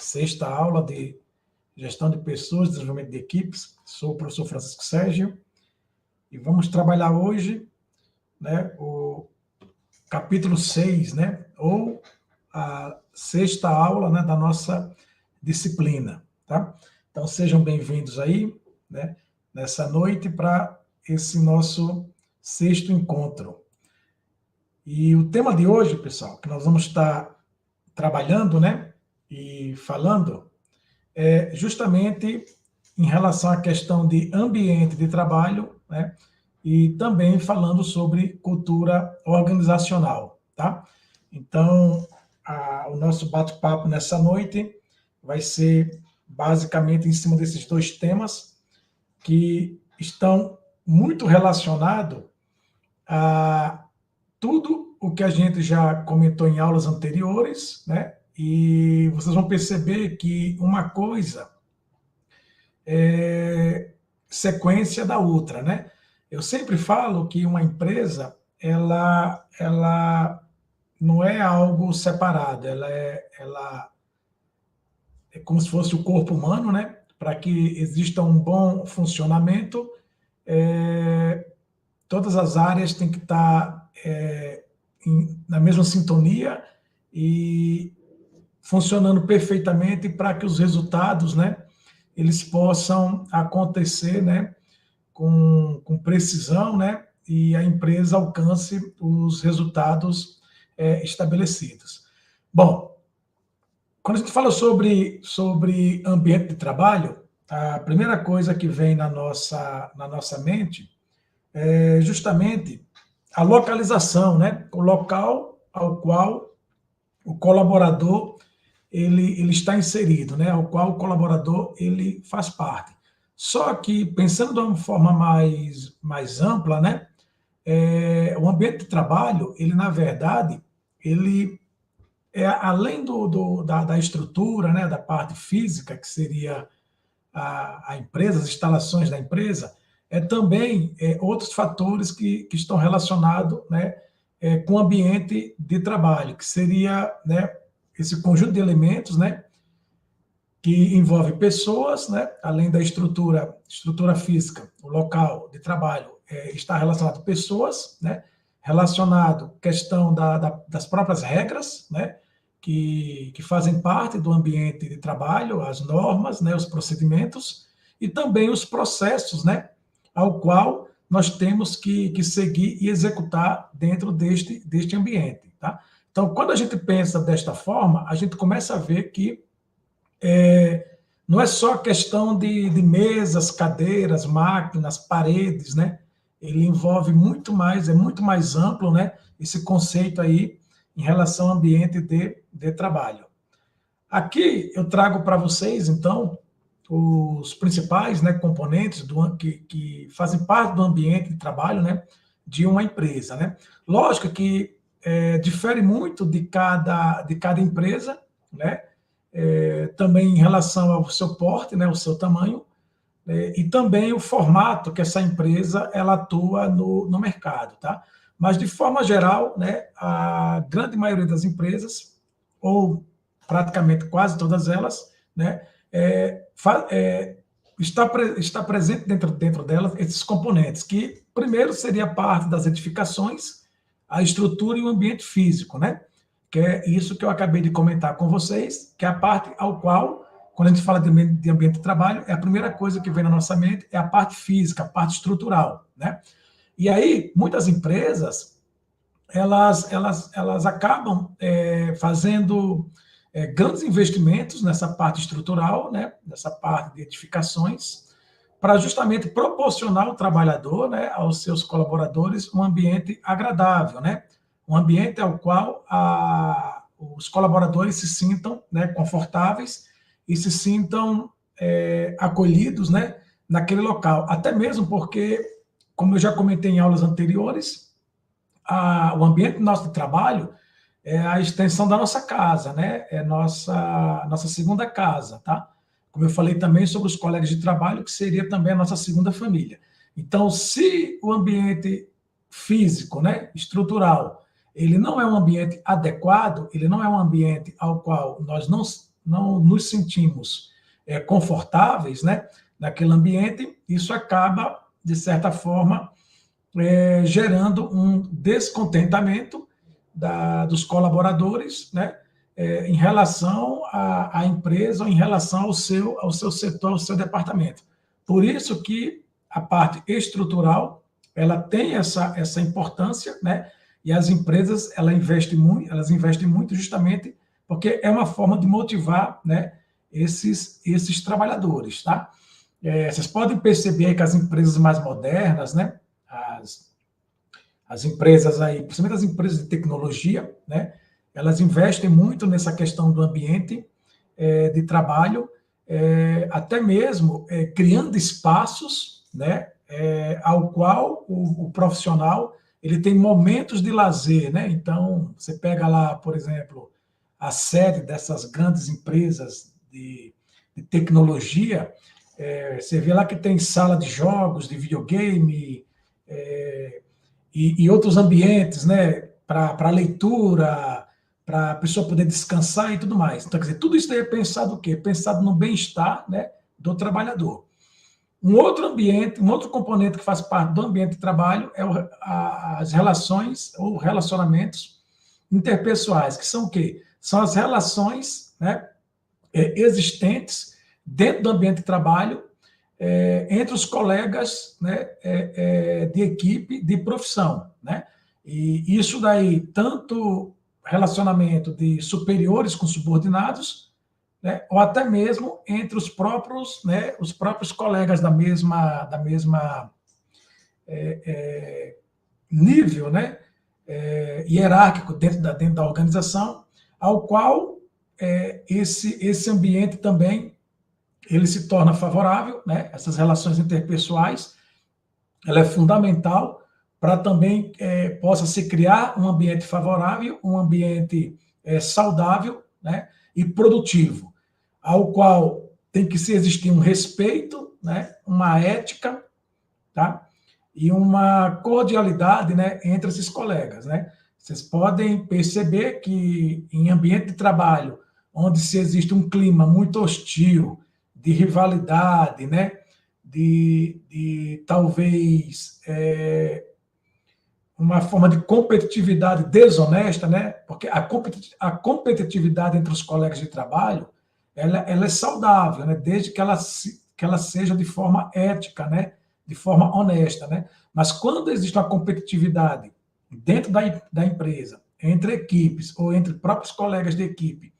sexta aula de Gestão de Pessoas, Desenvolvimento de Equipes. Sou o professor Francisco Sérgio e vamos trabalhar hoje, né, o capítulo 6, né, ou a sexta aula, né, da nossa disciplina, tá? Então, sejam bem-vindos aí, né, nessa noite para esse nosso sexto encontro. E o tema de hoje, pessoal, que nós vamos estar trabalhando, né, e falando, é justamente em relação à questão de ambiente de trabalho, né, e também falando sobre cultura organizacional, tá? Então, o nosso bate-papo nessa noite vai ser basicamente em cima desses dois temas que estão muito relacionados a tudo o que a gente já comentou em aulas anteriores, né? E vocês vão perceber que uma coisa é sequência da outra, né? Eu sempre falo que uma empresa, ela não é algo separado, ela é como se fosse o corpo humano, né? Para que exista um bom funcionamento, todas as áreas têm que estar na mesma sintonia e funcionando perfeitamente para que os resultados, né, eles possam acontecer, né, com precisão, né, e a empresa alcance os resultados estabelecidos. Bom, quando a gente fala sobre ambiente de trabalho, a primeira coisa que vem na nossa mente é justamente a localização, né, o local ao qual o colaborador ele está inserido, né, ao qual o colaborador ele faz parte. Só que, pensando de uma forma mais ampla, né, o ambiente de trabalho, ele, na verdade, ele é além da estrutura, né, da parte física, que seria a empresa, as instalações da empresa, também outros fatores que estão relacionados, né, com o ambiente de trabalho, que seria, né, esse conjunto de elementos, né, que envolve pessoas, né, além da estrutura física, o local de trabalho está relacionado a pessoas, né, relacionado à questão das próprias regras, né, que fazem parte do ambiente de trabalho, as normas, né, os procedimentos, e também os processos, né, ao qual nós temos que seguir e executar dentro deste ambiente, tá? Então, quando a gente pensa desta forma, a gente começa a ver que não é só questão de mesas, cadeiras, máquinas, paredes, né? Ele envolve muito mais, é muito mais amplo, né? Esse conceito aí em relação ao ambiente de trabalho. Aqui eu trago para vocês, então, os principais, né, componentes que fazem parte do ambiente de trabalho, né, de uma empresa, né? Lógico que difere muito de cada empresa, né? Também em relação ao seu porte, né, o seu tamanho, e também o formato que essa empresa ela atua no mercado, tá? Mas, de forma geral, né, a grande maioria das empresas, ou praticamente quase todas elas, né, está presente dentro delas esses componentes, que primeiro seria a parte das edificações, a estrutura e o ambiente físico, né? Que é isso que eu acabei de comentar com vocês, que é a parte ao qual, quando a gente fala de ambiente de trabalho, a primeira coisa que vem na nossa mente é a parte física, a parte estrutural, né? E aí, muitas empresas, elas acabam fazendo grandes investimentos nessa parte estrutural, né? Nessa parte de edificações, para justamente proporcionar ao trabalhador, né, aos seus colaboradores, um ambiente agradável, né? Um ambiente ao qual os colaboradores se sintam, né, confortáveis e se sintam acolhidos, né, naquele local. Até mesmo porque, como eu já comentei em aulas anteriores, o ambiente nosso de trabalho é a extensão da nossa casa, né? É nossa segunda casa, tá? Como eu falei também sobre os colegas de trabalho, que seria também a nossa segunda família. Então, se o ambiente físico, né, estrutural, ele não é um ambiente adequado, ele não é um ambiente ao qual nós não nos sentimos confortáveis, né, naquele ambiente, isso acaba, de certa forma, gerando um descontentamento dos colaboradores, né, em relação à empresa ou em relação ao seu setor, ao seu departamento. Por isso que a parte estrutural ela tem essa importância, né? E as empresas elas investem muito justamente porque é uma forma de motivar, né, esses trabalhadores, tá? Vocês podem perceber que as empresas mais modernas, né, as empresas aí, principalmente as empresas de tecnologia, né, elas investem muito nessa questão do ambiente de trabalho, até mesmo criando espaços, né, ao qual o profissional ele tem momentos de lazer, né? Então, você pega lá, por exemplo, a sede dessas grandes empresas de tecnologia, você vê lá que tem sala de jogos, de videogame, e outros ambientes, né, para leitura, para a pessoa poder descansar e tudo mais. Então, quer dizer, tudo isso daí é pensado o quê? Pensado no bem-estar, né, do trabalhador. Um outro ambiente, um outro componente que faz parte do ambiente de trabalho é as relações ou relacionamentos interpessoais, que são o quê? São as relações, né, existentes dentro do ambiente de trabalho entre os colegas, né, de equipe, de profissão, né? E isso daí, tanto relacionamento de superiores com subordinados, né, ou até mesmo entre né, os próprios colegas da mesma nível, né, hierárquico dentro da organização, ao qual esse ambiente também ele se torna favorável, né, essas relações interpessoais, ela é fundamental para também possa se criar um ambiente favorável, um ambiente saudável, né, e produtivo, ao qual tem que se existir um respeito, né, uma ética, tá, e uma cordialidade, né, entre esses colegas, né. Vocês podem perceber que em ambiente de trabalho, onde se existe um clima muito hostil, de rivalidade, né, de talvez uma forma de competitividade desonesta, né? Porque a competitividade entre os colegas de trabalho, ela é saudável, né? Desde que ela seja de forma ética, né? De forma honesta, né? Mas quando existe uma competitividade dentro da empresa, entre equipes ou entre próprios colegas de equipe,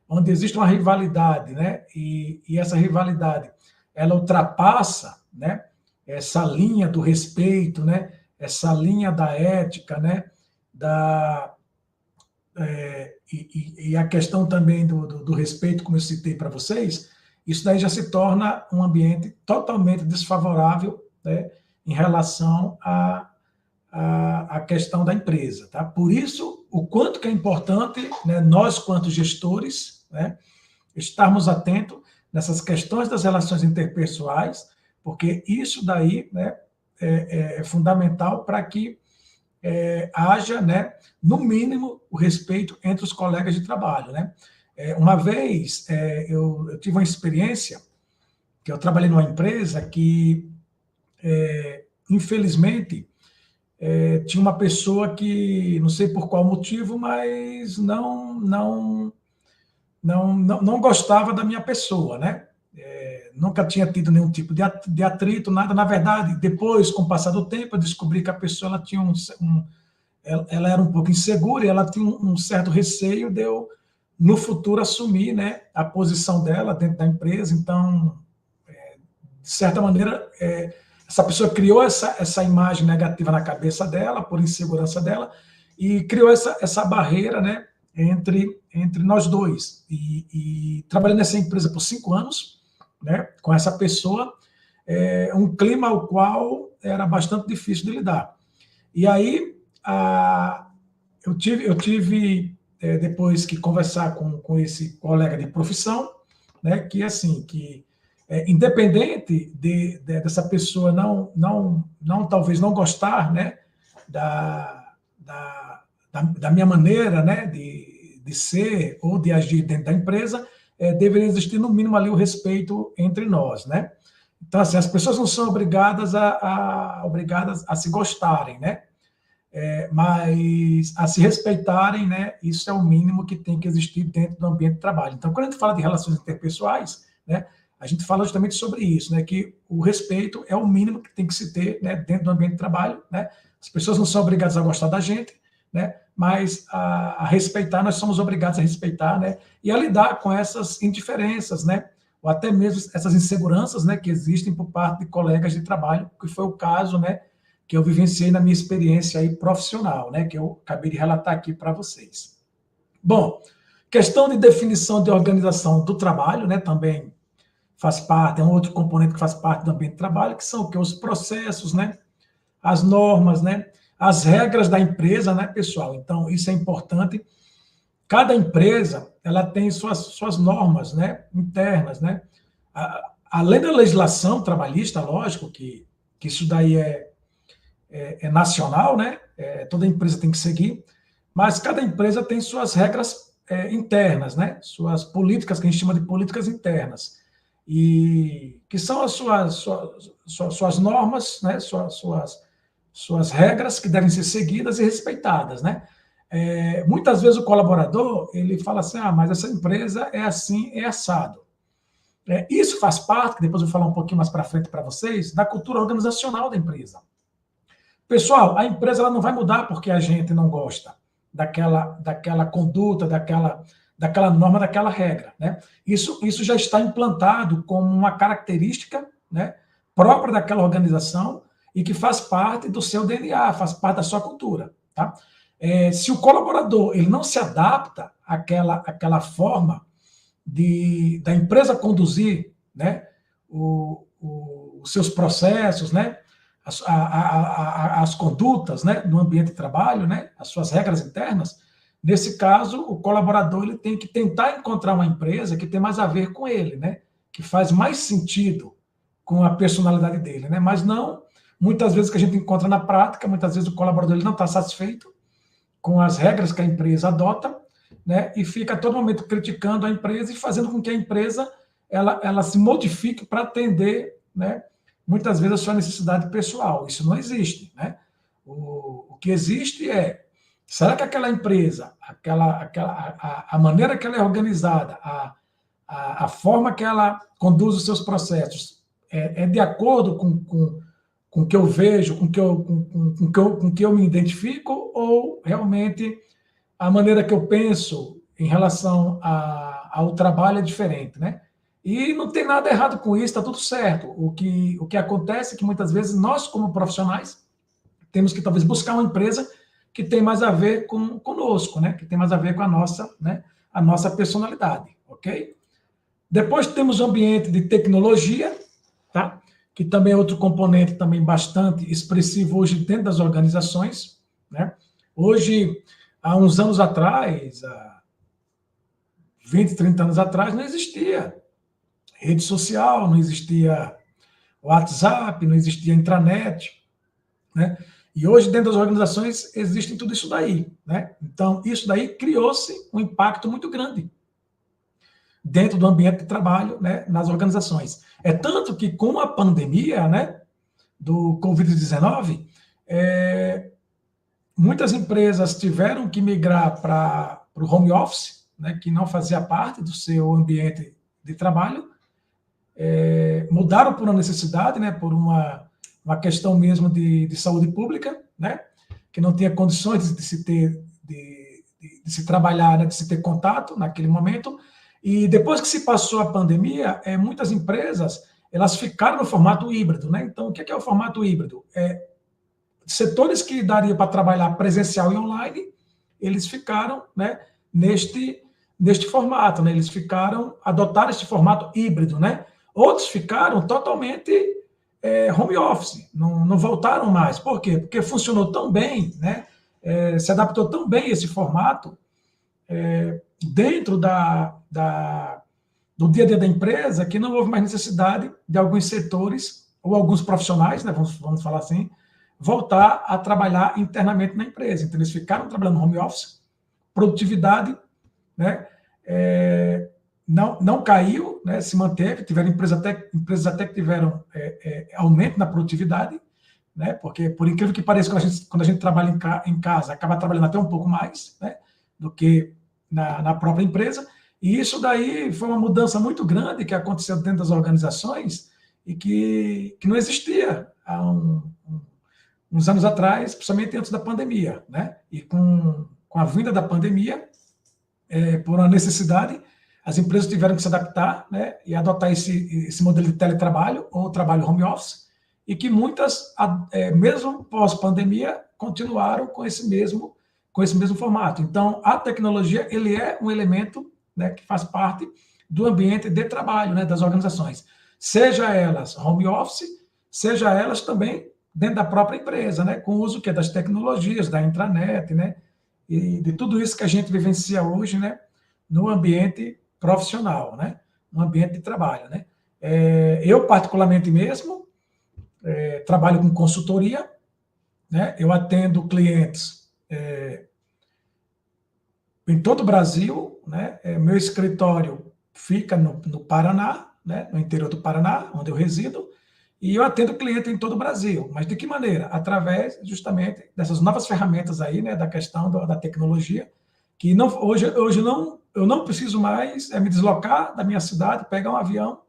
onde existe uma rivalidade, né? E essa rivalidade, ela ultrapassa, né, essa linha do respeito, né? Essa linha da ética, né? E a questão também do respeito, como eu citei para vocês, isso daí já se torna um ambiente totalmente desfavorável, né, em relação à questão da empresa. Tá? Por isso, o quanto que é importante, né, nós, quanto gestores, né, estarmos atentos nessas questões das relações interpessoais, porque isso daí, né, é fundamental para que haja, né, no mínimo, o respeito entre os colegas de trabalho. Né? Uma vez, eu tive uma experiência que eu trabalhei numa empresa que, infelizmente, tinha uma pessoa que, não sei por qual motivo, mas não gostava da minha pessoa, né? Nunca tinha tido nenhum tipo de atrito, nada. Na verdade, depois, com o passar do tempo, eu descobri que a pessoa ela tinha ela era um pouco insegura e ela tinha um certo receio de eu, no futuro, assumir, né, a posição dela dentro da empresa. Então, de certa maneira, essa pessoa criou essa imagem negativa na cabeça dela, por insegurança dela, e criou essa barreira, né, entre nós dois. E trabalhei nessa empresa por 5 anos, né, com essa pessoa, um clima ao qual era bastante difícil de lidar. E aí, eu tive depois que conversar com esse colega de profissão, né, que assim, independente dessa pessoa talvez não gostar, né, da minha maneira, né, de ser ou de agir dentro da empresa, deveria existir, no mínimo, ali o respeito entre nós, né? Então, assim, as pessoas não são obrigadas a se gostarem, né? Mas a se respeitarem, né? Isso é o mínimo que tem que existir dentro do ambiente de trabalho. Então, quando a gente fala de relações interpessoais, né? A gente fala justamente sobre isso, né? Que o respeito é o mínimo que tem que se ter, né, dentro do ambiente de trabalho, né? As pessoas não são obrigadas a gostar da gente, né? Mas a respeitar, nós somos obrigados a respeitar, né? E a lidar com essas indiferenças, né? Ou até mesmo essas inseguranças, né, que existem por parte de colegas de trabalho, que foi o caso, né, que eu vivenciei na minha experiência aí profissional, né, que eu acabei de relatar aqui para vocês. Bom, questão de definição de organização do trabalho, né, também faz parte, é um outro componente que faz parte do ambiente de trabalho, que são o que? Os processos, né, as normas, né, as regras da empresa, né, pessoal? Então, isso é importante. Cada empresa, ela tem suas normas, né, internas, né? Além da legislação trabalhista, lógico que isso daí é nacional, né? Toda empresa tem que seguir, mas cada empresa tem suas regras internas, né? Suas políticas, que a gente chama de políticas internas, e que são as suas normas, né? Suas regras que devem ser seguidas e respeitadas, né? Muitas vezes o colaborador, ele fala assim, mas essa empresa é assim, é assado. Isso faz parte, que depois eu vou falar um pouquinho mais para frente para vocês, da cultura organizacional da empresa. Pessoal, a empresa ela não vai mudar porque a gente não gosta daquela conduta, daquela norma, daquela regra, né? Isso já está implantado como uma característica, né, própria daquela organização e que faz parte do seu DNA, faz parte da sua cultura, tá? Se o colaborador ele não se adapta àquela forma da empresa conduzir, né, os seus processos, né, as condutas, né, no ambiente de trabalho, né, as suas regras internas, nesse caso, o colaborador ele tem que tentar encontrar uma empresa que tem mais a ver com ele, né, que faz mais sentido com a personalidade dele, né, mas não, muitas vezes que a gente encontra na prática, muitas vezes o colaborador ele não está satisfeito com as regras que a empresa adota, né, e fica a todo momento criticando a empresa e fazendo com que a empresa ela se modifique para atender, né, muitas vezes a sua necessidade pessoal. Isso não existe, né? O que existe será que aquela empresa, a maneira que ela é organizada, a forma que ela conduz os seus processos é de acordo com o que eu vejo, com o que eu me identifico, ou realmente a maneira que eu penso em relação ao trabalho é diferente, né? E não tem nada errado com isso, está tudo certo. O que acontece é que muitas vezes nós, como profissionais, temos que talvez buscar uma empresa que tem mais a ver conosco, né? Que tem mais a ver com né, a nossa personalidade, ok? Depois temos o ambiente de tecnologia, tá? Que também é outro componente também bastante expressivo hoje dentro das organizações, né? Hoje, há uns anos atrás, há 20, 30 anos atrás, não existia rede social, não existia WhatsApp, não existia intranet, né? E hoje, dentro das organizações, existe tudo isso daí, né? Então, isso daí criou-se um impacto muito grande dentro do ambiente de trabalho, né, nas organizações. É tanto que, com a pandemia, né, do Covid-19, muitas empresas tiveram que migrar para o home office, né, que não fazia parte do seu ambiente de trabalho, mudaram por uma necessidade, né, por uma questão mesmo de saúde pública, né, que não tinha condições de se trabalhar, né, de se ter contato naquele momento. E depois que se passou a pandemia, muitas empresas elas ficaram no formato híbrido, né? Então, o que é o formato híbrido? Setores que daria para trabalhar presencial e online, eles ficaram, né, neste formato, né? Eles adotaram este formato híbrido, né? Outros ficaram totalmente home office, não voltaram mais. Por quê? Porque funcionou tão bem, né? Se adaptou tão bem esse formato dentro do dia a dia da empresa que não houve mais necessidade de alguns setores ou alguns profissionais, né, vamos falar assim, voltar a trabalhar internamente na empresa. Então, eles ficaram trabalhando no home office, produtividade, né, não caiu, né, se manteve, tiveram empresas até que tiveram aumento na produtividade, né, porque, por incrível que pareça, quando a gente trabalha em casa, acaba trabalhando até um pouco mais, né, do que na própria empresa, e isso daí foi uma mudança muito grande que aconteceu dentro das organizações e que não existia há uns anos atrás, principalmente antes da pandemia, né, e com a vinda da pandemia, por uma necessidade, as empresas tiveram que se adaptar, né, e adotar esse modelo de teletrabalho ou trabalho home office, e que muitas, mesmo pós-pandemia, continuaram com esse mesmo formato. Então, a tecnologia ele é um elemento, né, que faz parte do ambiente de trabalho, né, das organizações, seja elas home office, seja elas também dentro da própria empresa, né, com o uso das tecnologias, da intranet, né, e de tudo isso que a gente vivencia hoje, né, no ambiente profissional, né, no ambiente de trabalho, né. Eu, particularmente mesmo, trabalho com consultoria, né, eu atendo clientes em todo o Brasil, né, meu escritório fica no Paraná, né, no interior do Paraná, onde eu resido, e eu atendo cliente em todo o Brasil. Mas de que maneira? Através, justamente, dessas novas ferramentas aí, né, da questão da tecnologia, que hoje eu não preciso mais me deslocar da minha cidade, pegar um avião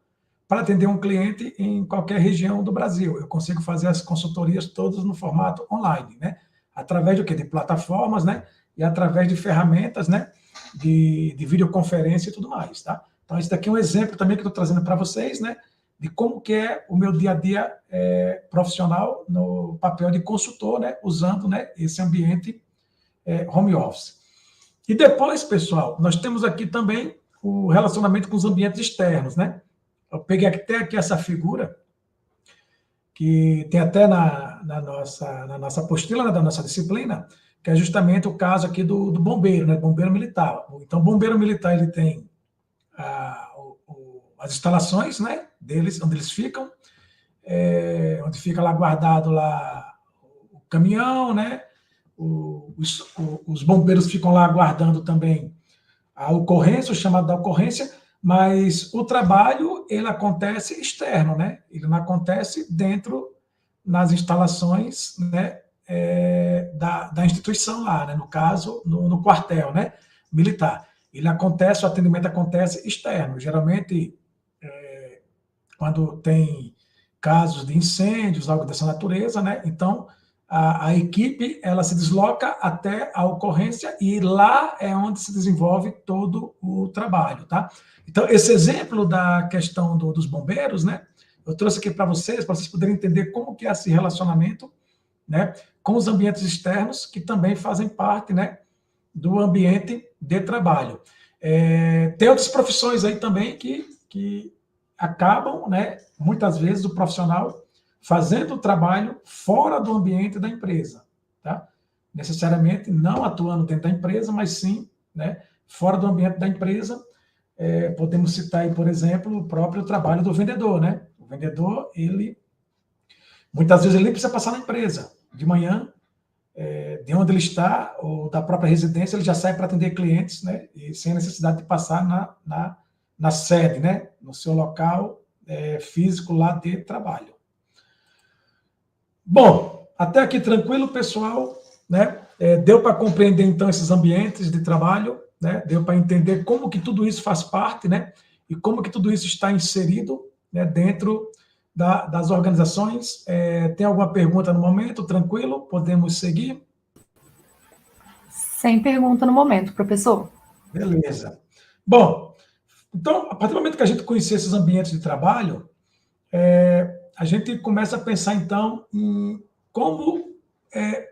para atender um cliente em qualquer região do Brasil. Eu consigo fazer as consultorias todas no formato online, né? Através do quê? De plataformas, né? E através de ferramentas, né? De videoconferência e tudo mais, tá? Então, esse daqui é um exemplo também que eu estou trazendo para vocês, né? De como que é o meu dia a dia profissional no papel de consultor, né? Usando, né, esse ambiente home office. E depois, pessoal, nós temos aqui também o relacionamento com os ambientes externos, né? Eu peguei até aqui essa figura, que tem até na nossa apostila, né, da nossa disciplina, que é justamente o caso aqui do bombeiro, né, bombeiro militar. Então, o bombeiro militar ele tem as instalações, né, deles, onde eles ficam, onde fica lá guardado lá o caminhão, né, os bombeiros ficam lá aguardando também a ocorrência, o chamado da ocorrência, mas o trabalho ele acontece externo, né? Ele não acontece dentro nas instalações, né, da instituição lá, né? No caso, no quartel, né, militar. O atendimento acontece externo. Geralmente, quando tem casos de incêndios, algo dessa natureza, né? Então, a equipe ela se desloca até a ocorrência e lá é onde se desenvolve todo o trabalho, tá? Então, esse exemplo da questão dos bombeiros, né? Eu trouxe aqui para vocês poderem entender como que é esse relacionamento, né? Com os ambientes externos que também fazem parte, né? Do ambiente de trabalho. Tem outras profissões aí também que acabam, né? Muitas vezes o profissional fazendo o trabalho fora do ambiente da empresa, tá? Necessariamente não atuando dentro da empresa, mas sim, né, fora do ambiente da empresa. Podemos citar aí, por exemplo, o próprio trabalho do vendedor, né? O vendedor, muitas vezes ele nem precisa passar na empresa. De manhã, de onde ele está, ou da própria residência, ele já sai para atender clientes, né? E sem necessidade de passar na sede, né? No seu local físico lá de trabalho. Bom, até aqui tranquilo, pessoal, né? Deu para compreender, então, esses ambientes de trabalho, né? Deu para entender como que tudo isso faz parte, né? E como que tudo isso está inserido, né, dentro das organizações. Tem alguma pergunta no momento? Tranquilo? Podemos seguir? Sem pergunta no momento, professor. Beleza. Bom, então, a partir do momento que a gente conhecer esses ambientes de trabalho, a gente começa a pensar, então, em como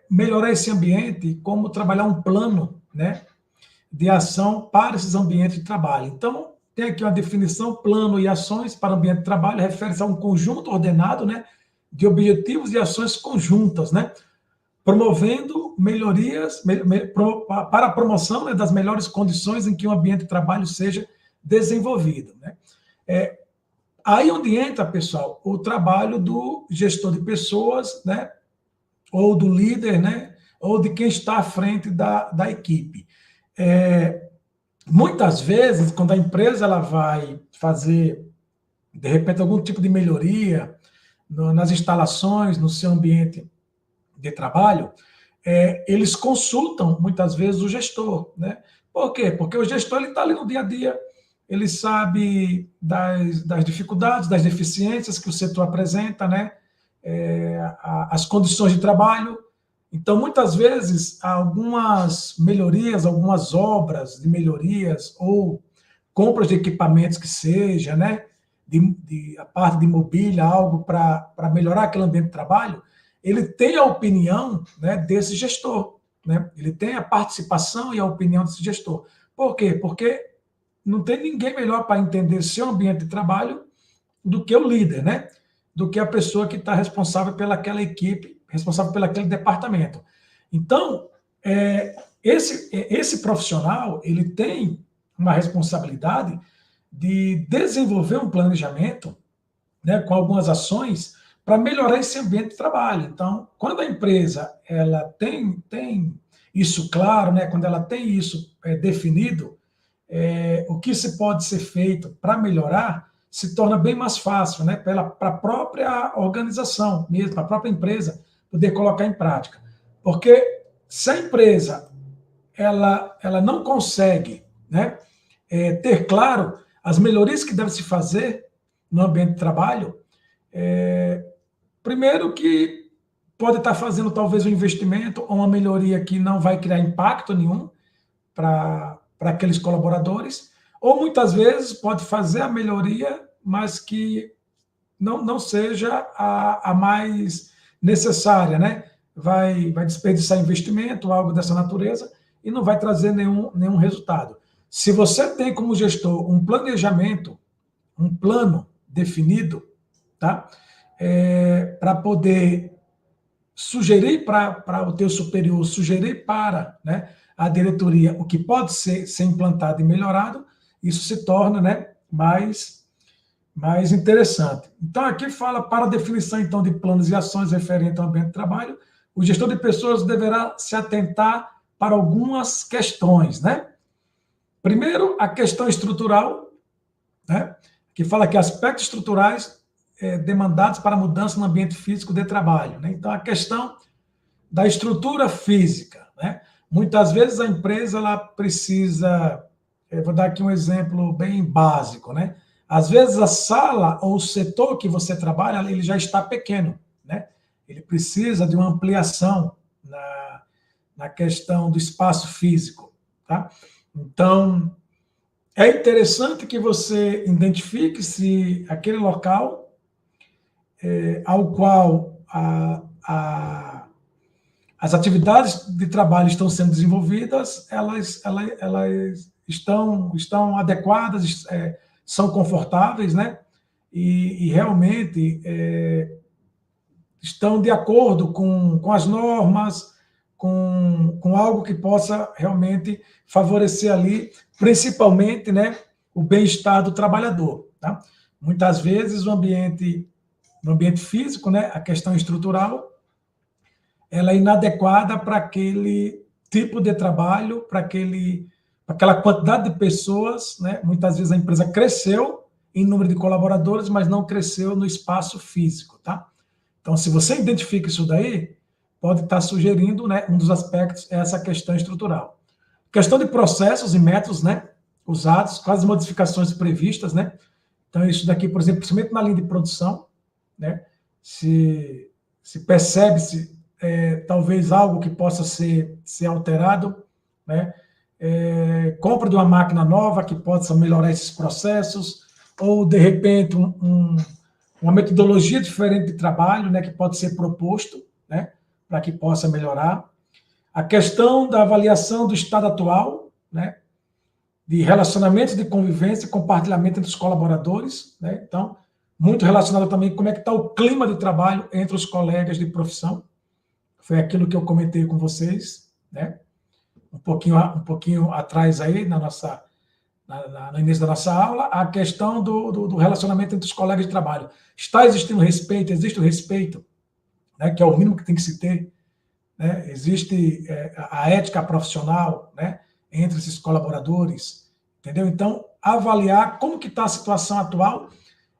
melhorar esse ambiente, como trabalhar um plano, né, de ação para esses ambientes de trabalho. Então, tem aqui uma definição: plano e ações para o ambiente de trabalho refere-se a um conjunto ordenado, né, de objetivos e ações conjuntas, né, promovendo melhorias para a promoção, né, das melhores condições em que o ambiente de trabalho seja desenvolvido, né. Aí onde entra, pessoal, o trabalho do gestor de pessoas, né, ou do líder, né, ou de quem está à frente da equipe. muitas vezes, quando a empresa ela vai fazer, de repente, algum tipo de melhoria nas instalações, no seu ambiente de trabalho, eles consultam, muitas vezes, o gestor, né? Por quê? Porque o gestor está ali no dia a dia, ele sabe das dificuldades, das deficiências que o setor apresenta, né? As condições de trabalho. Então, muitas vezes, algumas melhorias, algumas obras de melhorias ou compras de equipamentos que seja, né? A parte de mobília, algo para melhorar aquele ambiente de trabalho, ele tem a opinião, né, desse gestor, né? Ele tem a participação e a opinião desse gestor. Por quê? Porque não tem ninguém melhor para entender seu ambiente de trabalho do que o líder, né? Do que a pessoa que está responsável pelaquela equipe, responsável pelaquele departamento. Então, esse profissional, ele tem uma responsabilidade de desenvolver um planejamento, né, com algumas ações para melhorar esse ambiente de trabalho. Então, quando a empresa ela tem isso claro, né, quando ela tem isso definido, o que se pode ser feito para melhorar se torna bem mais fácil, né, para a própria organização mesmo, para a própria empresa poder colocar em prática. Porque se a empresa ela não consegue, né, ter claro as melhorias que devem se fazer no ambiente de trabalho, primeiro que pode estar fazendo talvez um investimento ou uma melhoria que não vai criar impacto nenhum para aqueles colaboradores, ou muitas vezes pode fazer a melhoria, mas que não seja a mais necessária, né? Vai desperdiçar investimento, algo dessa natureza, e não vai trazer nenhum resultado. Se você tem como gestor um planejamento, um plano definido, tá? Para poder sugerir para o teu superior, sugerir para, né, a diretoria o que pode ser implantado e melhorado, isso se torna, né, mais interessante. Então, aqui fala para a definição, então, de planos e ações referentes ao ambiente de trabalho, o gestor de pessoas deverá se atentar para algumas questões, né? Primeiro, a questão estrutural, né, que fala que aspectos estruturais demandados para mudança no ambiente físico de trabalho, né? Então, a questão da estrutura física, né? Muitas vezes a empresa ela precisa, vou dar aqui um exemplo bem básico, né? Às vezes a sala ou o setor que você trabalha, ele já está pequeno, né? Ele precisa de uma ampliação na questão do espaço físico, tá? Então, é interessante que você identifique se aquele local ao qual as atividades de trabalho estão sendo desenvolvidas, elas estão adequadas, são confortáveis, né? E realmente estão de acordo com as normas, com algo que possa realmente favorecer ali, principalmente, né, o bem-estar do trabalhador, tá? Muitas vezes no ambiente físico, né, a questão estrutural, ela é inadequada para aquele tipo de trabalho, para aquela quantidade de pessoas, né? Muitas vezes a empresa cresceu em número de colaboradores, mas não cresceu no espaço físico, tá? Então, se você identifica isso daí, pode estar sugerindo, né, um dos aspectos é essa questão estrutural. Questão de processos e métodos, né, usados, quais as modificações previstas, né? Então, isso daqui, por exemplo, principalmente na linha de produção, né, se percebe-se talvez algo que possa ser alterado, né? Compra de uma máquina nova que possa melhorar esses processos, ou, de repente, uma metodologia diferente de trabalho, né, que pode ser proposto, né, para que possa melhorar. A questão da avaliação do estado atual, né, de relacionamentos de convivência e compartilhamento entre os colaboradores, né? Então, muito relacionado também com como é que está o clima de trabalho entre os colegas de profissão. Foi aquilo que eu comentei com vocês, né? Um pouquinho atrás aí, no início da nossa aula, a questão do relacionamento entre os colegas de trabalho. Está existindo respeito? Existe o respeito, né, que é o mínimo que tem que se ter, né? Existe a ética profissional, né, entre esses colaboradores, entendeu? Então, avaliar como que está a situação atual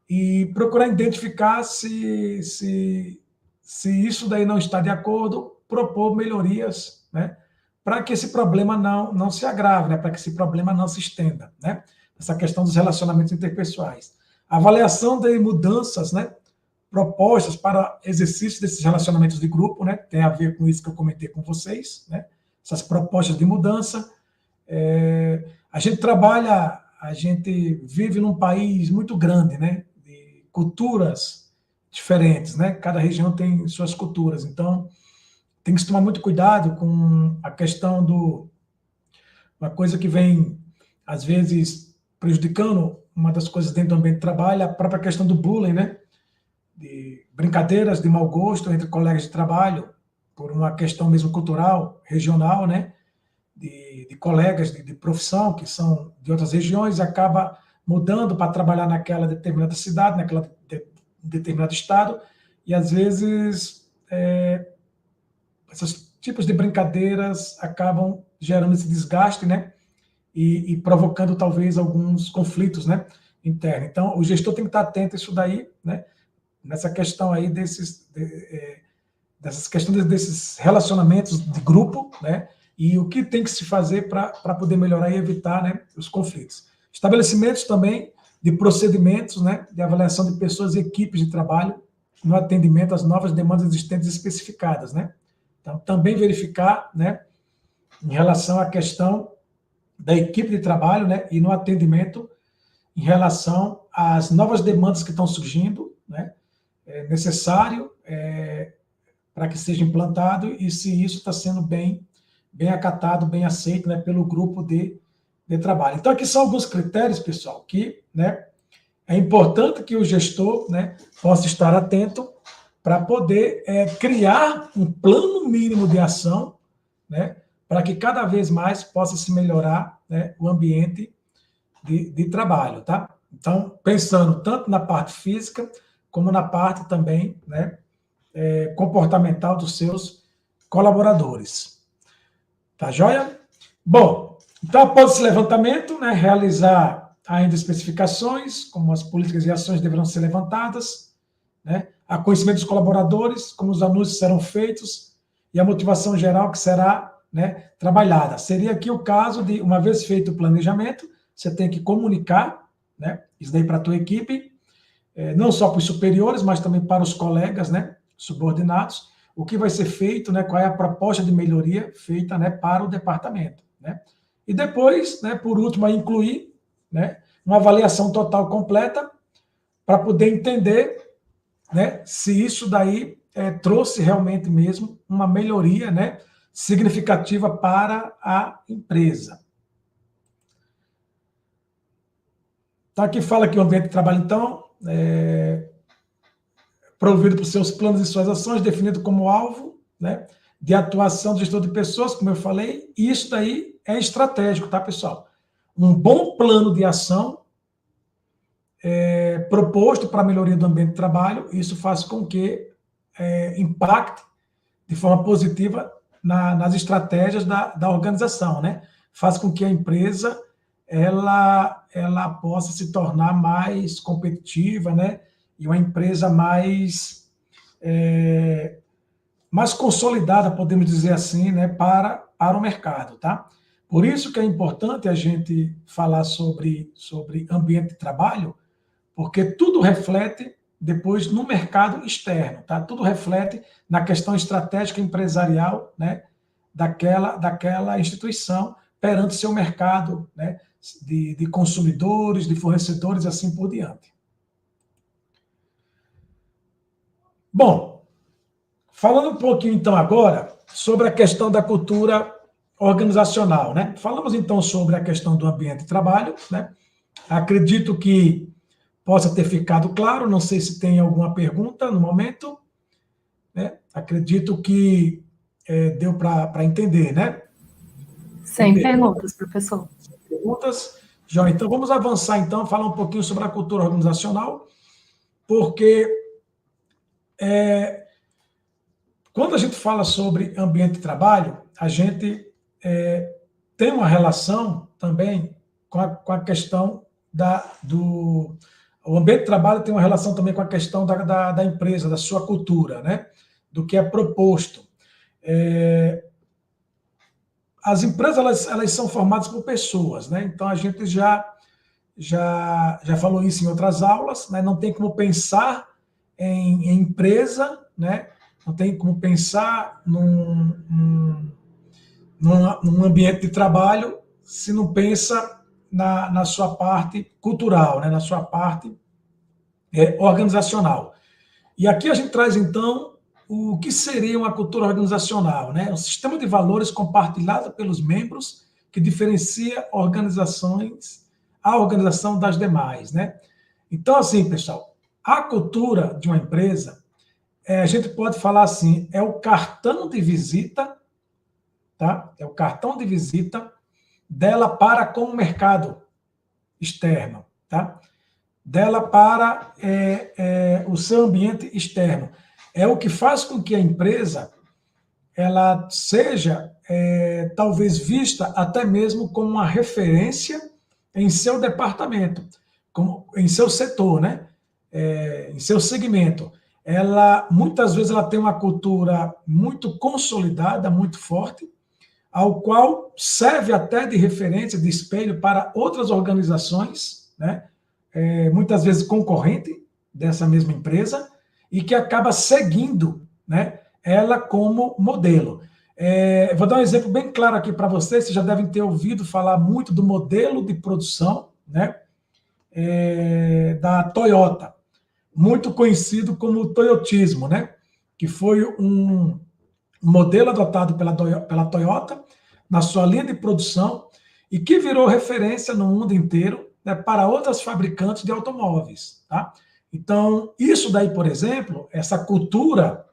e procurar identificar se isso daí não está de acordo, propor melhorias, né, para que esse problema não se agrave, né, para que esse problema não se estenda, né, essa questão dos relacionamentos interpessoais. Avaliação de mudanças, né, propostas para exercício desses relacionamentos de grupo, né, tem a ver com isso que eu comentei com vocês, né, essas propostas de mudança. A gente vive num país muito grande, né, de culturas diferentes, né, cada região tem suas culturas, então tem que se tomar muito cuidado com a questão uma coisa que vem, às vezes, prejudicando uma das coisas dentro do ambiente de trabalho, a própria questão do bullying, né, de brincadeiras de mau gosto entre colegas de trabalho, por uma questão mesmo cultural, regional, né, de colegas de profissão que são de outras regiões e acaba mudando para trabalhar naquela determinada cidade, naquela determinado estado, e às vezes esses tipos de brincadeiras acabam gerando esse desgaste, né, e provocando talvez alguns conflitos, né, internos. Então, o gestor tem que estar atento a isso daí, né, nessa questão aí dessas questões desses relacionamentos de grupo, né, e o que tem que se fazer para poder melhorar e evitar, né, os conflitos. Estabelecimentos também de procedimentos, né, de avaliação de pessoas e equipes de trabalho no atendimento às novas demandas existentes especificadas, né. Então, também verificar, né, em relação à questão da equipe de trabalho, né, e no atendimento em relação às novas demandas que estão surgindo, né, é necessário para que seja implantado e se isso está sendo bem acatado, bem aceito, né, pelo grupo de trabalho. Então, aqui são alguns critérios, pessoal, que, né, é importante que o gestor, né, possa estar atento para poder criar um plano mínimo de ação, né, para que cada vez mais possa se melhorar, né, o ambiente de trabalho, tá? Então, pensando tanto na parte física, como na parte também, né, comportamental dos seus colaboradores. Tá joia? Bom, então, após esse levantamento, né, realizar ainda especificações, como as políticas e ações deverão ser levantadas, né, a conhecimento dos colaboradores, como os anúncios serão feitos e a motivação geral que será, né, trabalhada. Seria aqui o caso de, uma vez feito o planejamento, você tem que comunicar, né, isso daí para a tua equipe, não só para os superiores, mas também para os colegas, né, subordinados, o que vai ser feito, né, qual é a proposta de melhoria feita, né, para o departamento, né? E depois, né, por último, incluir, né, uma avaliação total completa para poder entender, né, se isso daí trouxe realmente mesmo uma melhoria, né, significativa para a empresa. Então, aqui fala que o ambiente de trabalho, então, provido por seus planos e suas ações, definido como alvo, né, de atuação do gestor de pessoas, como eu falei, e isso daí é estratégico, tá, pessoal? Um bom plano de ação proposto para a melhoria do ambiente de trabalho, isso faz com que impacte de forma positiva nas estratégias da organização, né? Faz com que a empresa ela possa se tornar mais competitiva, né? E uma empresa mais consolidada, podemos dizer assim, né, para o mercado, tá? Por isso que é importante a gente falar sobre ambiente de trabalho, porque tudo reflete depois no mercado externo, tá? Tudo reflete na questão estratégica empresarial, né, daquela instituição perante seu mercado, né, de consumidores, de fornecedores, assim por diante. Bom, falando um pouquinho, então, agora sobre a questão da cultura organizacional, né? Falamos, então, sobre a questão do ambiente de trabalho, né? Acredito que possa ter ficado claro, não sei se tem alguma pergunta no momento, né? Acredito que deu para entender, né? Sem perguntas, professor. Sem perguntas? Já, então vamos avançar, então, falar um pouquinho sobre a cultura organizacional, porque quando a gente fala sobre ambiente de trabalho, a gente tem uma relação também com a questão o ambiente de trabalho tem uma relação também com a questão da empresa, da sua cultura, né? Do que é proposto. As empresas, elas são formadas por pessoas, né? Então, a gente já falou isso em outras aulas, né? Não tem como pensar em empresa, né? Não tem como pensar num ambiente de trabalho se não pensa na sua parte cultural, né? Na sua parte organizacional. E aqui a gente traz, então, o que seria uma cultura organizacional, né? Um sistema de valores compartilhado pelos membros que diferencia a organização das demais, né? Então, assim, pessoal, a cultura de uma empresa, a gente pode falar assim, é o cartão de visita, tá? É o cartão de visita dela para com o mercado externo, tá? Dela para o seu ambiente externo. É o que faz com que a empresa ela seja, talvez, vista até mesmo como uma referência em seu departamento, em seu setor, né? Em seu segmento. Muitas vezes, ela tem uma cultura muito consolidada, muito forte, ao qual serve até de referência, de espelho para outras organizações, né? Muitas vezes concorrente dessa mesma empresa, e que acaba seguindo, né, ela como modelo. Vou dar um exemplo bem claro aqui para vocês, vocês já devem ter ouvido falar muito do modelo de produção, né, da Toyota, muito conhecido como o toyotismo, né, que foi um modelo adotado pela Toyota na sua linha de produção e que virou referência no mundo inteiro, né, para outras fabricantes de automóveis, tá? Então, isso daí, por exemplo, essa cultura,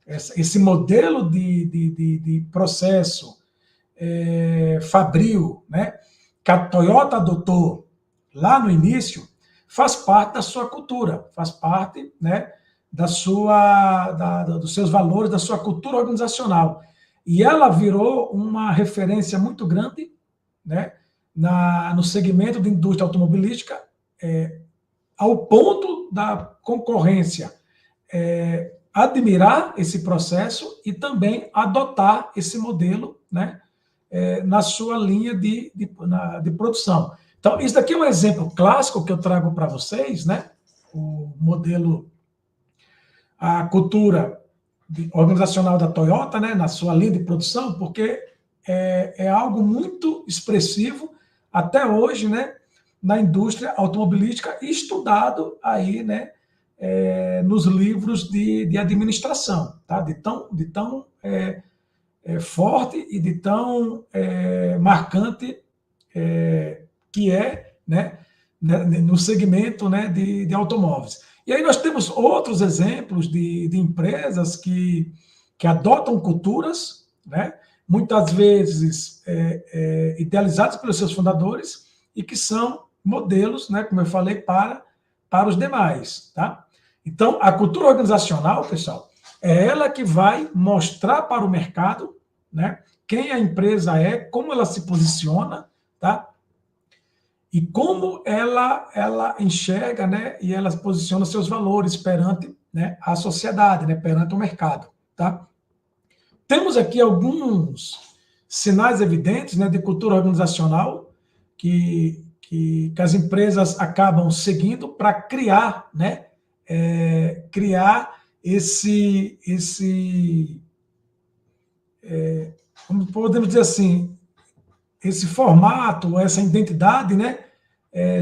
esse modelo de processo fabril, né, que a Toyota adotou lá no início, faz parte da sua cultura, faz parte, né, dos seus valores, da sua cultura organizacional. E ela virou uma referência muito grande, né, no segmento de indústria automobilística, ao ponto da concorrência admirar esse processo e também adotar esse modelo, né, na sua linha de produção. Então, isso daqui é um exemplo clássico que eu trago para vocês, né, o modelo, a cultura organizacional da Toyota, né, na sua linha de produção, porque é algo muito expressivo até hoje, né, na indústria automobilística, estudado aí, né, nos livros de administração, tá? De tão forte e de tão marcante que né, no segmento, né, de automóveis. E aí nós temos outros exemplos de empresas que adotam culturas, né, muitas vezes idealizadas pelos seus fundadores e que são modelos, né, como eu falei, para os demais, tá? Então, a cultura organizacional, pessoal, é ela que vai mostrar para o mercado, né, quem a empresa é, como ela se posiciona, tá? E como ela enxerga, né, e ela posiciona seus valores perante, né, a sociedade, né, perante o mercado, tá? Temos aqui alguns sinais evidentes, né, de cultura organizacional que as empresas acabam seguindo para criar, né, como podemos dizer assim, esse formato, essa identidade, né,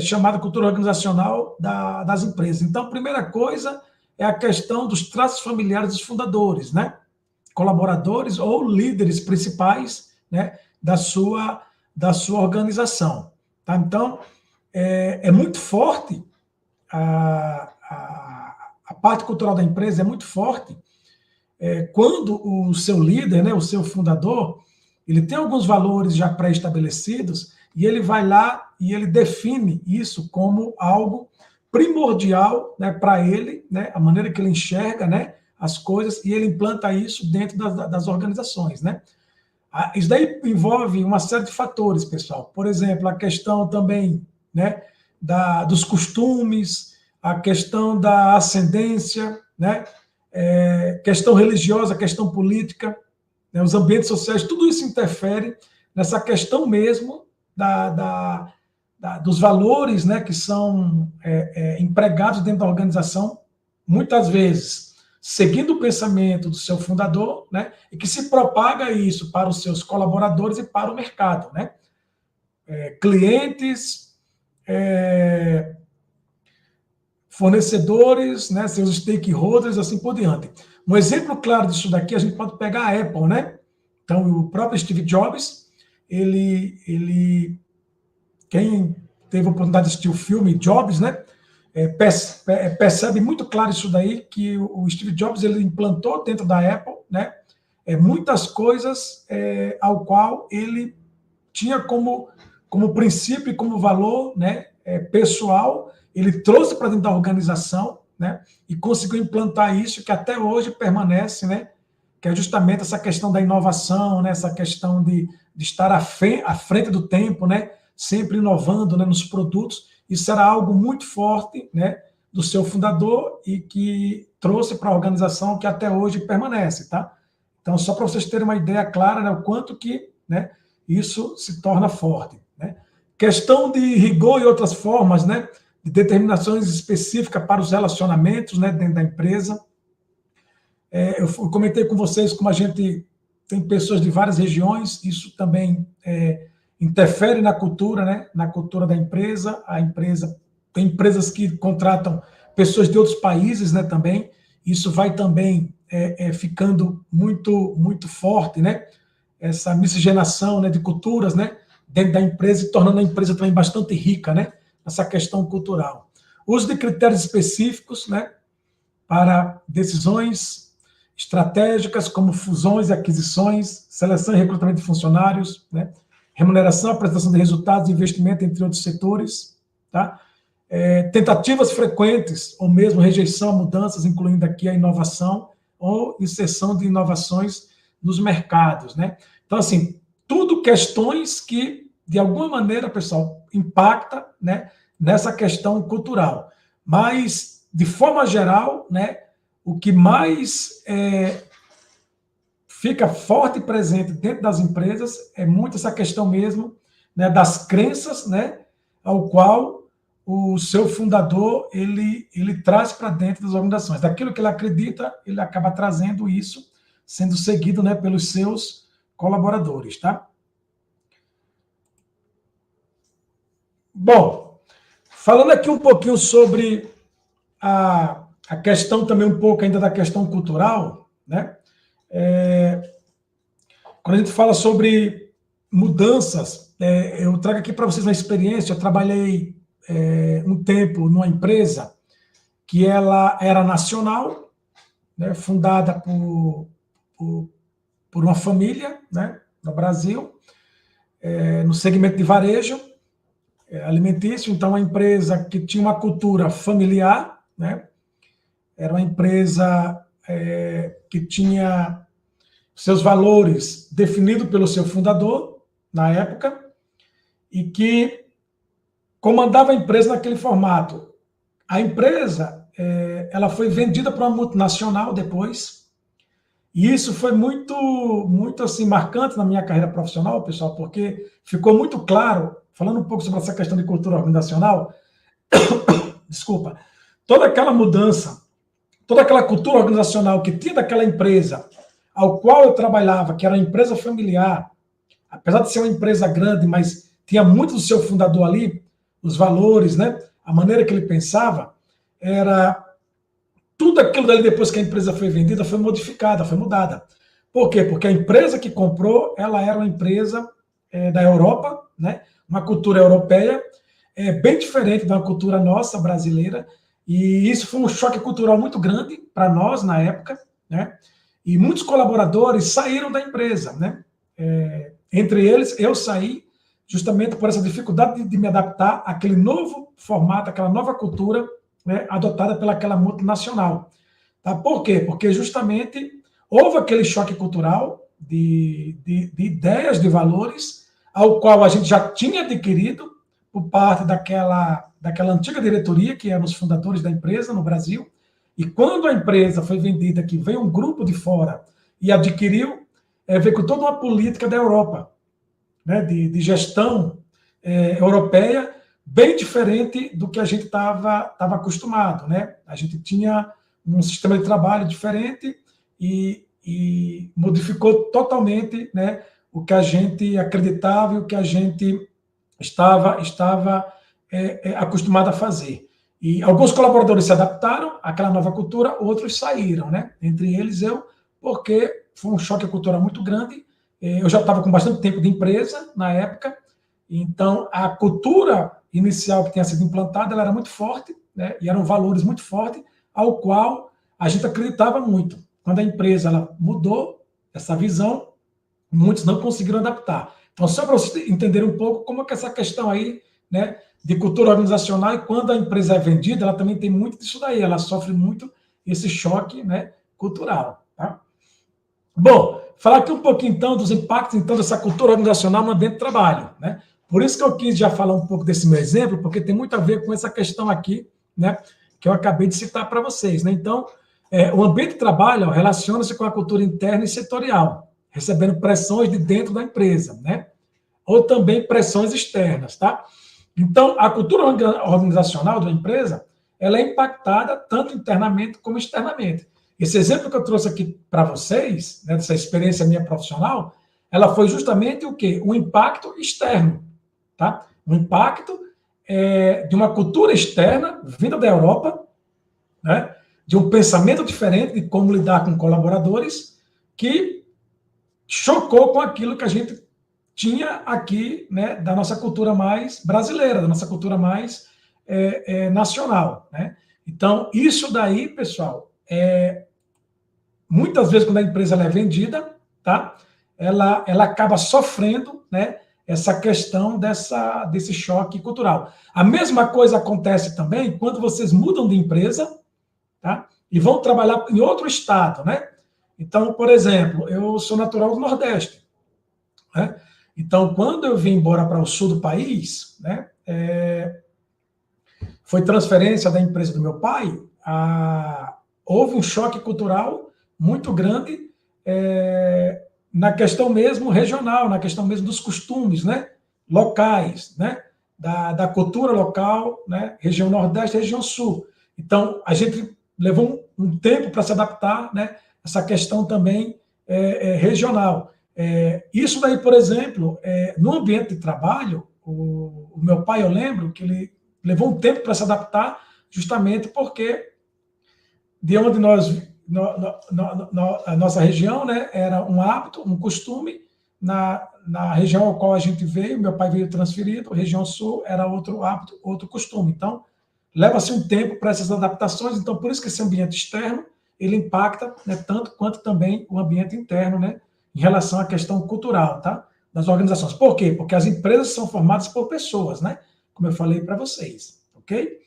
chamada cultura organizacional das empresas. Então, a primeira coisa é a questão dos traços familiares dos fundadores, né, colaboradores ou líderes principais, né, da sua organização. Tá? Então, é muito forte, a parte cultural da empresa é muito forte quando o seu líder, né, o seu fundador, ele tem alguns valores já pré-estabelecidos e ele vai lá e ele define isso como algo primordial, né, para ele, né, a maneira que ele enxerga, né, as coisas, e ele implanta isso dentro das organizações, né? Isso daí envolve uma série de fatores, pessoal. Por exemplo, a questão também, né, dos costumes, a questão da ascendência, né, questão religiosa, questão política, né, os ambientes sociais, tudo isso interfere nessa questão mesmo dos valores, né, que são empregados dentro da organização, muitas vezes seguindo o pensamento do seu fundador, né, e que se propaga isso para os seus colaboradores e para o mercado, né? Clientes, fornecedores, né, seus stakeholders, assim por diante. Um exemplo claro disso daqui, a gente pode pegar a Apple, né? Então, o próprio Steve Jobs, quem teve a oportunidade de assistir o filme Jobs, né, percebe muito claro isso daí, que o Steve Jobs ele implantou dentro da Apple, né, muitas coisas ao qual ele tinha como princípio e como valor, né, pessoal, ele trouxe para dentro da organização, né, e conseguiu implantar isso que até hoje permanece, né, que é justamente essa questão da inovação, né, essa questão de estar à frente do tempo, né, sempre inovando, né, nos produtos. Isso era algo muito forte, né, do seu fundador e que trouxe para a organização que até hoje permanece, tá? Então, só para vocês terem uma ideia clara, né, o quanto que, né, isso se torna forte, né? Questão de rigor e outras formas, né, de determinações específicas para os relacionamentos, né, dentro da empresa. Eu comentei com vocês como a gente tem pessoas de várias regiões, isso também interfere na cultura, né, na cultura da empresa. A empresa tem empresas que contratam pessoas de outros países, né, também. Isso vai também ficando muito forte, né? Essa miscigenação, né, de culturas, né, dentro da empresa e tornando a empresa também bastante rica, né, nessa questão cultural. Uso de critérios específicos, né, para decisões estratégicas como fusões e aquisições, seleção e recrutamento de funcionários, né, remuneração, apresentação de resultados, investimento, entre outros setores, tá? Tentativas frequentes ou mesmo rejeição a mudanças, incluindo aqui a inovação ou inserção de inovações nos mercados, né? Então, assim, tudo questões que, de alguma maneira, pessoal, impacta, né, nessa questão cultural. Mas, de forma geral, né, o que mais fica forte e presente dentro das empresas é muito essa questão mesmo, né, das crenças, né, ao qual o seu fundador ele traz para dentro das organizações. Daquilo que ele acredita, ele acaba trazendo isso, sendo seguido, né, pelos seus colaboradores, tá? Bom, falando aqui um pouquinho sobre a questão também um pouco ainda da questão cultural, né? Quando a gente fala sobre mudanças, eu trago aqui para vocês uma experiência. Eu trabalhei um tempo numa empresa que ela era nacional, né, fundada por uma família, né, no Brasil, no segmento de varejo alimentício. Então, uma empresa que tinha uma cultura familiar, né, era uma empresa que tinha seus valores definidos pelo seu fundador, na época, e que comandava a empresa naquele formato. A empresa ela foi vendida para uma multinacional depois, e isso foi muito assim, marcante na minha carreira profissional, pessoal, porque ficou muito claro, falando um pouco sobre essa questão de cultura organizacional, desculpa, toda aquela mudança, toda aquela cultura organizacional que tinha daquela empresa ao qual eu trabalhava, que era uma empresa familiar, apesar de ser uma empresa grande, mas tinha muito do seu fundador ali, os valores, né? A maneira que ele pensava, era tudo aquilo dali depois que a empresa foi vendida, foi modificada, foi mudada. Por quê? Porque a empresa que comprou, ela era uma empresa da Europa, né? Uma cultura europeia, bem diferente da cultura nossa, brasileira, e isso foi um choque cultural muito grande para nós na época, né? E muitos colaboradores saíram da empresa, né? Entre eles, eu saí justamente por essa dificuldade de me adaptar àquele novo formato, àquela nova cultura, né, adotada pelaquela multinacional. Tá? Por quê? Porque justamente houve aquele choque cultural, de ideias, de valores, ao qual a gente já tinha adquirido por parte daquela antiga diretoria, que eram os fundadores da empresa no Brasil. E quando a empresa foi vendida, que veio um grupo de fora e adquiriu, veio com toda uma política da Europa, né, de gestão europeia, bem diferente do que a gente estava acostumado, né? A gente tinha um sistema de trabalho diferente e modificou totalmente, né, o que a gente acreditava e o que a gente estava acostumado a fazer. E alguns colaboradores se adaptaram àquela nova cultura, outros saíram, né? Entre eles eu, porque foi um choque cultural muito grande. Eu já estava com bastante tempo de empresa na época, então a cultura inicial que tinha sido implantada, ela era muito forte, né? E eram valores muito fortes, ao qual a gente acreditava muito. Quando a empresa ela mudou essa visão, muitos não conseguiram adaptar. Então, só para vocês entenderem um pouco como é que essa questão aí, né, de cultura organizacional, e quando a empresa é vendida, ela também tem muito disso daí, ela sofre muito esse choque, né, cultural. Tá? Bom, falar aqui um pouquinho, então, dos impactos, então, dessa cultura organizacional no ambiente de trabalho. Né? Por isso que eu quis já falar um pouco desse meu exemplo, porque tem muito a ver com essa questão aqui, né, que eu acabei de citar para vocês. Né? Então, o ambiente de trabalho relaciona-se com a cultura interna e setorial, recebendo pressões de dentro da empresa, né? Ou também pressões externas, tá? Então, a cultura organizacional da empresa, ela é impactada tanto internamente como externamente. Esse exemplo que eu trouxe aqui para vocês, né, dessa experiência minha profissional, ela foi justamente o quê? O impacto externo, tá? O impacto de uma cultura externa vinda da Europa, né? De um pensamento diferente de como lidar com colaboradores, que chocou com aquilo que a gente tinha aqui, né, da nossa cultura mais brasileira, da nossa cultura mais nacional. Né? Então, isso daí, pessoal, muitas vezes quando a empresa ela é vendida, tá? ela acaba sofrendo, né, essa questão desse choque cultural. A mesma coisa acontece também quando vocês mudam de empresa, tá? E vão trabalhar em outro estado, né? Então, por exemplo, eu sou natural do Nordeste, né? Então, quando eu vim embora para o sul do país, né, foi transferência da empresa do meu pai, houve um choque cultural muito grande na questão mesmo regional, na questão mesmo dos costumes, né, locais, né, da cultura local, né, região Nordeste, região Sul. Então, a gente levou um tempo para se adaptar, né, essa questão também regional. Isso daí, por exemplo, no ambiente de trabalho, o meu pai, eu lembro que ele levou um tempo para se adaptar, justamente porque de onde a nossa região, né, era um hábito, um costume, na região ao qual a gente veio, meu pai veio transferido, região sul era outro hábito, outro costume. Então, leva-se um tempo para essas adaptações, então por isso que esse ambiente externo, ele impacta, né, tanto quanto também o ambiente interno, né, em relação à questão cultural, tá, das organizações. Por quê? Porque as empresas são formadas por pessoas, né, como eu falei para vocês, ok?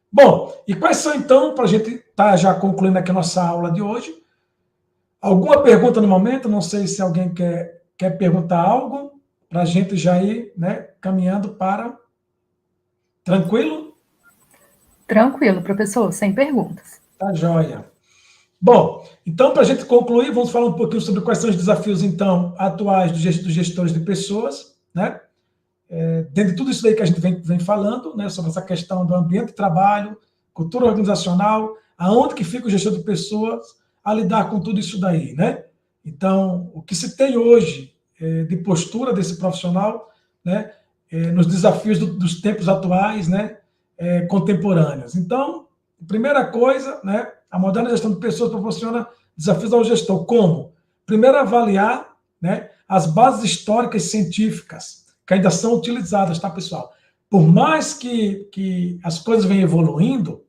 Bom, e quais são então, para a gente estar já concluindo aqui a nossa aula de hoje, alguma pergunta no momento? Não sei se alguém quer perguntar algo, para a gente já ir, né, caminhando para... Tranquilo? Tranquilo, professor, sem perguntas. Tá joia. Bom, então, para a gente concluir, vamos falar um pouquinho sobre quais são os desafios, então, atuais dos gestores de pessoas, né? Dentro de tudo isso aí que a gente vem falando, né, sobre essa questão do ambiente de trabalho, cultura organizacional, aonde que fica o gestor de pessoas a lidar com tudo isso daí, né? Então, o que se tem hoje de postura desse profissional, né, nos desafios dos tempos atuais, né, contemporâneos. Então, primeira coisa, né, a moderna gestão de pessoas proporciona desafios ao gestor. Como? Primeiro, avaliar, né, as bases históricas e científicas que ainda são utilizadas, tá, pessoal? Por mais que as coisas venham evoluindo,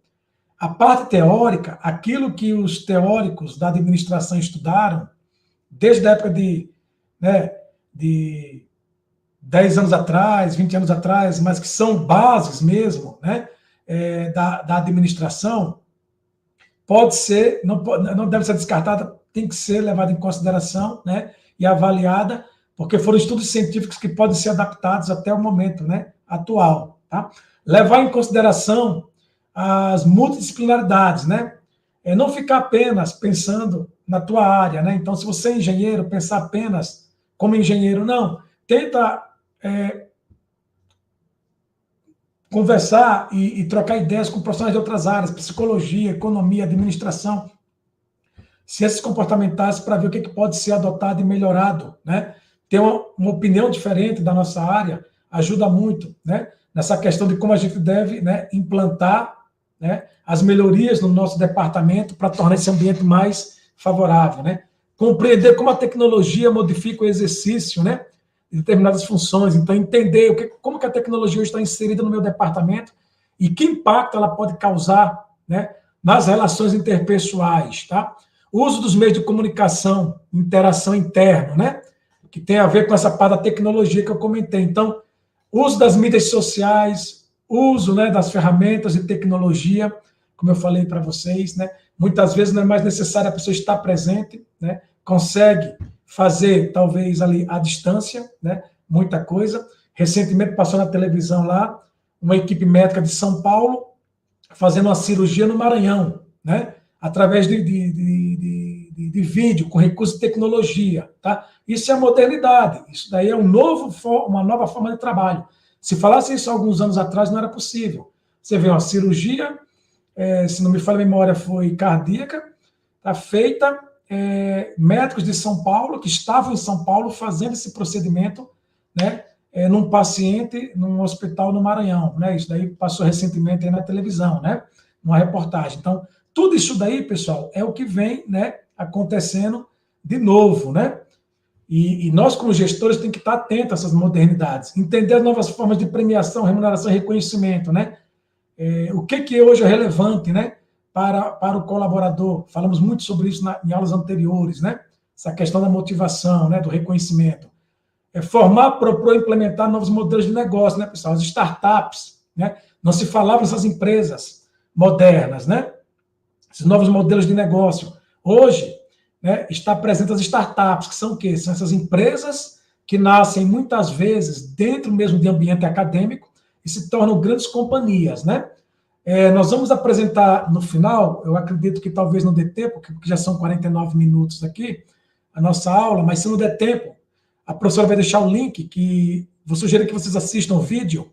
a parte teórica, aquilo que os teóricos da administração estudaram, desde a época de 10 anos atrás, 20 anos atrás, mas que são bases mesmo, né, da administração, pode ser, não deve ser descartada, tem que ser levada em consideração, né, e avaliada, porque foram estudos científicos que podem ser adaptados até o momento, né, atual. Tá? Levar em consideração as multidisciplinaridades, né? Não ficar apenas pensando na tua área, né? Então, se você é engenheiro, pensar apenas como engenheiro, não. Tenta conversar e trocar ideias com profissionais de outras áreas, psicologia, economia, administração, ciências comportamentais, para ver o que pode ser adotado e melhorado, né? Ter uma opinião diferente da nossa área ajuda muito, né? Nessa questão de como a gente deve, né, implantar, né, as melhorias no nosso departamento para tornar esse ambiente mais favorável, né? Compreender como a tecnologia modifica o exercício, né, de determinadas funções. Então, entender como que a tecnologia hoje está inserida no meu departamento e que impacto ela pode causar, né, nas relações interpessoais, tá? O uso dos meios de comunicação, interação interna, né, que tem a ver com essa parte da tecnologia que eu comentei. Então, uso das mídias sociais, uso, né, das ferramentas de tecnologia, como eu falei para vocês, né? Muitas vezes não é mais necessário a pessoa estar presente, né? Consegue fazer, talvez, ali à distância, né? Muita coisa. Recentemente passou na televisão lá uma equipe médica de São Paulo fazendo uma cirurgia no Maranhão, né? Através de vídeo, com recurso de tecnologia, tá? Isso é a modernidade, isso daí é uma nova forma de trabalho. Se falasse isso alguns anos atrás, não era possível. Você vê uma cirurgia, se não me falha a memória, foi cardíaca, tá feita, médicos de São Paulo, que estavam em São Paulo fazendo esse procedimento, né, num paciente, num hospital no Maranhão, né? Isso daí passou recentemente aí na televisão, né? Uma reportagem. Então, tudo isso daí, pessoal, é o que vem, né, acontecendo de novo, né? E nós, como gestores, temos que estar atentos a essas modernidades, entender as novas formas de premiação, remuneração e reconhecimento, né? O que hoje é relevante, né, para o colaborador. Falamos muito sobre isso em aulas anteriores, né? Essa questão da motivação, né, do reconhecimento. Formar, propor e implementar novos modelos de negócio, né, pessoal? As startups, né? Não se falava nessas empresas modernas, né? Esses novos modelos de negócio. Hoje, né, está presente as startups, que são o quê? São essas empresas que nascem muitas vezes dentro mesmo de ambiente acadêmico e se tornam grandes companhias, né? Nós vamos apresentar no final, eu acredito que talvez não dê tempo, porque já são 49 minutos aqui, a nossa aula, mas se não der tempo, a professora vai deixar o link, que vou sugerir que vocês assistam o vídeo,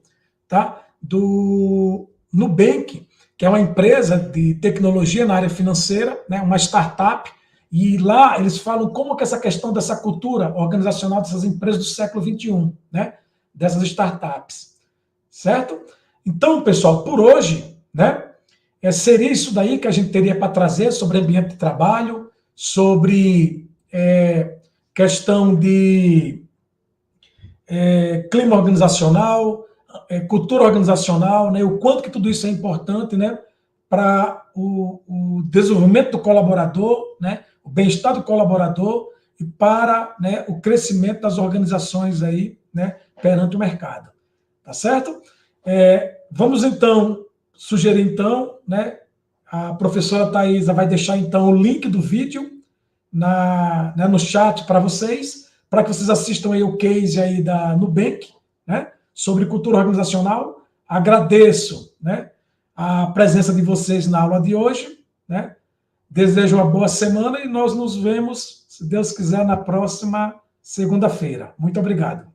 tá? Do Nubank, que é uma empresa de tecnologia na área financeira, né? Uma startup, e lá eles falam como que essa questão dessa cultura organizacional dessas empresas do século XXI, né? Dessas startups, certo? Então, pessoal, por hoje, né? Seria isso daí que a gente teria para trazer sobre ambiente de trabalho, sobre questão de clima organizacional, cultura organizacional, né? O quanto que tudo isso é importante, né? Para o desenvolvimento do colaborador, né? O bem-estar do colaborador e para, né, o crescimento das organizações aí, né, perante o mercado. Tá certo? Vamos, então, sugerir, então, né, a professora Thaisa vai deixar, então, o link do vídeo né, no chat para vocês que vocês assistam aí o case aí da Nubank, né, sobre cultura organizacional. Agradeço, né, a presença de vocês na aula de hoje, né? Desejo uma boa semana e nós nos vemos, se Deus quiser, na próxima segunda-feira. Muito obrigado.